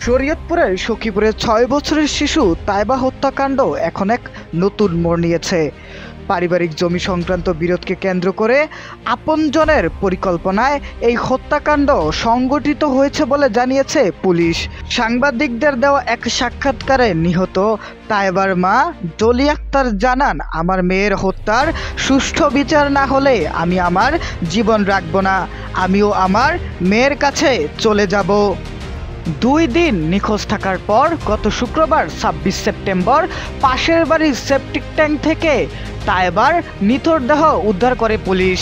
শরীয়তপুরের সখীপুরের ৬ বছরের শিশু তাইবা হত্যাকাণ্ড এখন এক নতুন মোড় নিয়েছে। পারিবারিক জমি সংক্রান্ত বিরোধকে কেন্দ্র করে আপনজনের পরিকল্পনায় এই হত্যাকাণ্ড সংগঠিত হয়েছে বলে জানিয়েছে পুলিশ। সাংবাদিকদের দেওয়া এক সাক্ষাৎকারে নিহত তাইবার মা জলি আক্তার জানান, আমার মেয়ের হত্যার সুষ্ঠু বিচার না হলে আমি আমার জীবন রাখব না, আমিও আমার মেয়ের কাছে চলে যাব। 2 দিন নিখোঁজ থাকার পর গত শুক্রবার 26 সেপ্টেম্বর পাশের বাড়ির সেপটিক ট্যাঙ্ক থেকে তাইবার নিথর দেহ উদ্ধার করে পুলিশ।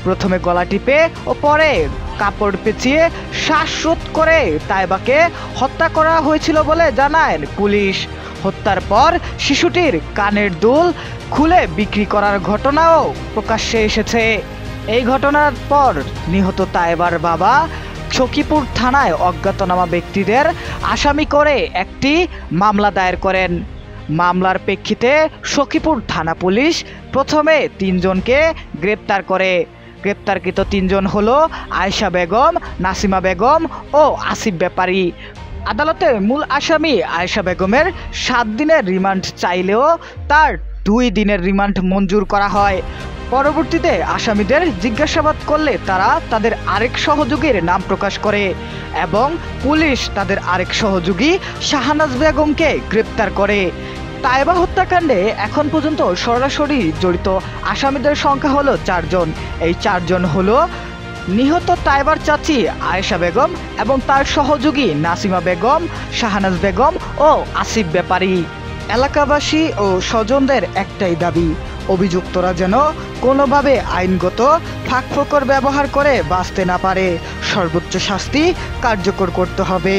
প্রথমে গলা টিপে ও পরে কাপড় পেঁচিয়ে শ্বাসরোধ করে তাইবাকে হত্যা করা হয়েছিল বলে জানায় পুলিশ। হত্যার পর শিশুটির কানের দুল খুলে বিক্রি করার ঘটনাও প্রকাশ্যে এসেছে। এই ঘটনার পর নিহত তাইবার বাবা সখীপুর থানায় অজ্ঞাতনামা ব্যক্তিদের আসামি করে একটি মামলা দায়ের করেন। মামলার প্রেক্ষিতে সখীপুর থানা পুলিশ প্রথমে 3 জনকে গ্রেপ্তার করে। গ্রেপ্তারকৃত 3 জন হলো আয়েশা বেগম, নাসিমা বেগম ও আসিফ ব্যাপারী। আদালতে মূল আসামি আয়েশা বেগমের 7 দিনের রিমান্ড চাইলেও তার 2 দিনের রিমান্ড মঞ্জুর করা হয়। পরবর্তীতে আসামিদের জিজ্ঞাসাবাদ করলে তারা তাদের আরেক সহযোগীর নাম প্রকাশ করে এবং পুলিশ তাদের আরেক সহযোগী শাহনাজ বেগমকে গ্রেপ্তার করে। তাইবা হত্যাকাণ্ডে এখন পর্যন্ত সরাসরি জড়িত আসামিদের সংখ্যা হলো 4 জন। এই 4 জন হলো নিহত তাইবার চাচি আয়েশা বেগম এবং তার সহযোগী নাসিমা বেগম, শাহনাজ বেগম ও আসিফ ব্যাপারী। এলাকাবাসী ও স্বজনদের একটাই দাবি, অভিযুক্তরা যেন কোনোভাবে আইনগত ফাঁকফোকর ব্যবহার করে বাঁচতে না পারে, সর্বোচ্চ শাস্তি কার্যকর করতে হবে।